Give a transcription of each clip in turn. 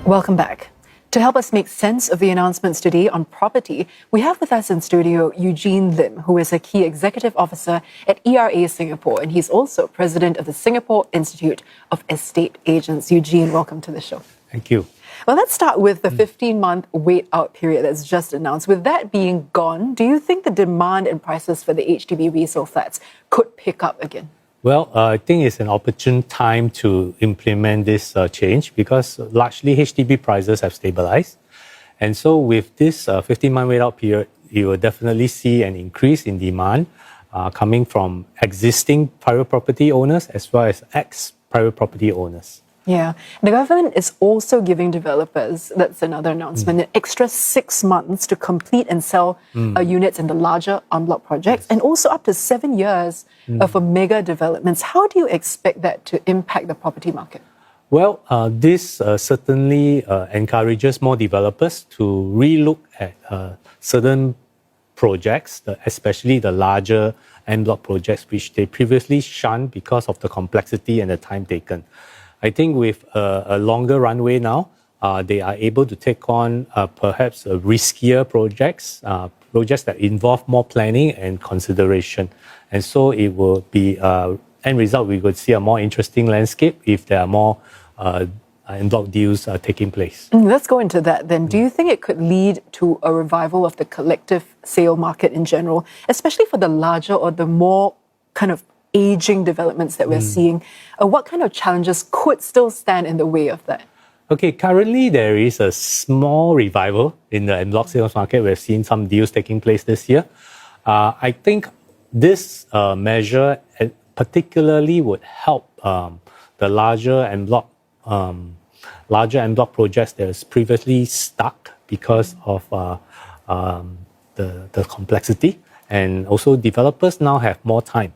Welcome back. To help us make sense of the announcements today on property, we have with us in studio Eugene Lim, who is a key executive officer at ERA Singapore, and he's also president of the Singapore Institute of Estate Agents. Eugene, welcome to the show. Thank you. Well, let's start with the 15-month wait-out period that's just announced. With that being gone, do you think the demand and prices for the HDB resale flats could pick up again? Well, I think it's an opportune time to implement this change because largely HDB prices have stabilized. And so with this 15-month wait-out period, you will definitely see an increase in demand coming from existing private property owners as well as ex-private property owners. Yeah. The government is also giving developers, that's another announcement, an extra 6 months to complete and sell units in the larger en bloc projects, and also up to 7 years for mega developments. How do you expect that to impact the property market? Well, this certainly encourages more developers to relook at certain projects, especially the larger en bloc projects, which they previously shunned because of the complexity and the time taken. I think with a longer runway now, they are able to take on perhaps riskier projects, projects that involve more planning and consideration. And so it will be, end result, we could see a more interesting landscape if there are more en bloc deals taking place. Let's go into that then. Do you think it could lead to a revival of the collective sale market in general, especially for the larger or the more kind of aging developments that we're seeing? What kind of challenges could still stand in the way of that? Okay, currently there is a small revival in the en bloc sales market. We've seen some deals taking place this year. I think this measure particularly would help the larger en bloc projects that was previously stuck because of the complexity, and also developers now have more time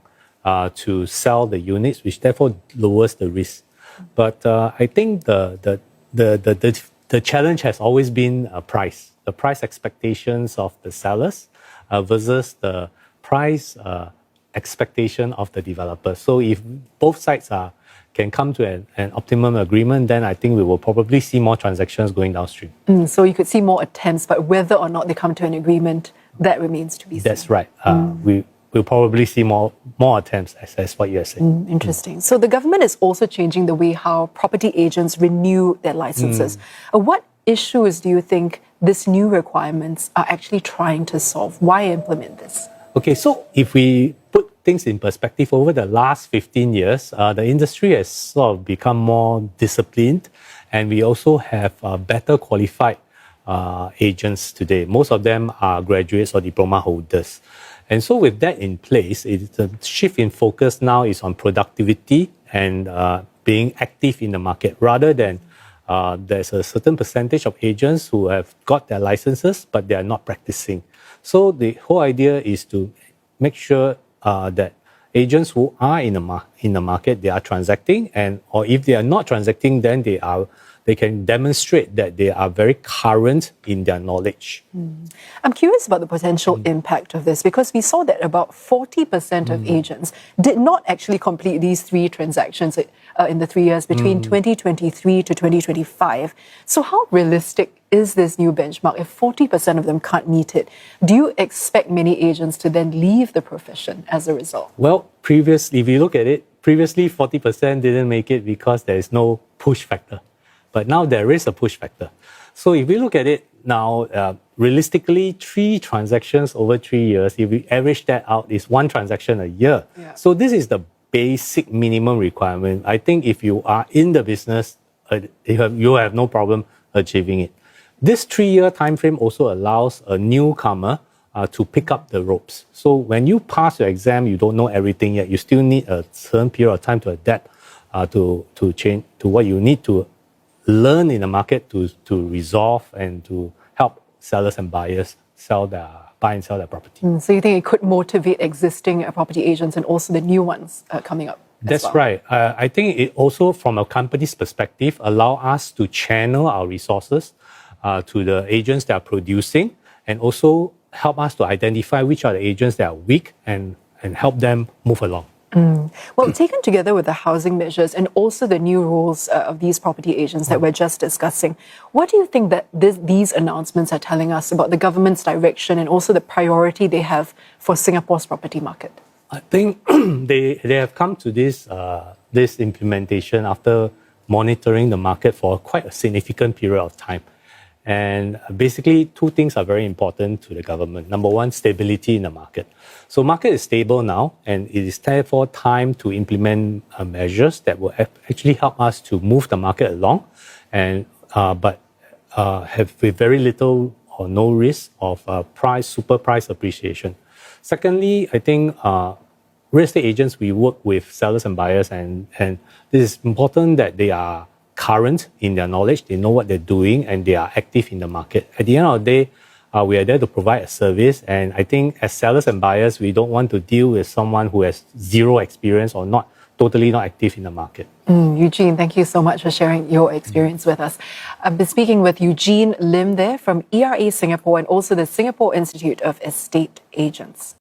to sell the units, which therefore lowers the risk. But I think the challenge has always been price, the price expectations of the sellers versus the price expectation of the developer. So if both sides can come to an optimum agreement, then I think we will probably see more transactions going downstream. So you could see more attempts, but whether or not they come to an agreement, that remains to be seen. That's right. We'll probably see more attempts, as what you're saying. Interesting. So the government is also changing the way how property agents renew their licenses. What issues do you think these new requirements are actually trying to solve? Why implement this? Okay, so if we put things in perspective, over the last 15 years, the industry has sort of become more disciplined, and we also have better qualified agents today. Most of them are graduates or diploma holders. And so with that in place, the shift in focus now is on productivity and being active in the market, rather than there's a certain percentage of agents who have got their licenses, but they are not practicing. So the whole idea is to make sure that agents who are in the market, they are transacting, or if they are not transacting, then they can demonstrate that they are very current in their knowledge. I'm curious about the potential impact of this, because we saw that about 40% of agents did not actually complete these 3 transactions in the 3 years between 2023 to 2025. So how realistic is this new benchmark if 40% of them can't meet it? Do you expect many agents to then leave the profession as a result? Well, previously, if you look at it, previously 40% didn't make it because there is no push factor. But now there is a push factor. So if we look at it now, realistically, 3 transactions over 3 years, if we average that out, is 1 transaction a year. Yeah. So this is the basic minimum requirement. I think if you are in the business, you have no problem achieving it. This 3-year time frame also allows a newcomer to pick up the ropes. So when you pass your exam, you don't know everything yet. You still need a certain period of time to adapt to change to what you need to learn in the market to resolve and to help sellers and buyers buy and sell their property. So you think it could motivate existing property agents and also the new ones coming up? That's right. I think it also, from a company's perspective, allow us to channel our resources to the agents that are producing, and also help us to identify which are the agents that are weak and help them move along. Well, taken together with the housing measures and also the new rules of these property agents that we're just discussing, what do you think that these announcements are telling us about the government's direction and also the priority they have for Singapore's property market? I think they have come to this implementation after monitoring the market for quite a significant period of time. And basically, two things are very important to the government. Number one, stability in the market. So market is stable now, and it is therefore time to implement measures that will actually help us to move the market along, and but have with very little or no risk of super price appreciation. Secondly, I think real estate agents, we work with sellers and buyers, and this is important that they are current in their knowledge, they know what they're doing, and they are active in the market. At the end of the day, we are there to provide a service, and I think as sellers and buyers, we don't want to deal with someone who has zero experience or totally not active in the market. Eugene, thank you so much for sharing your experience with us. I've been speaking with Eugene Lim there from ERA Singapore and also the Singapore Institute of Estate Agents.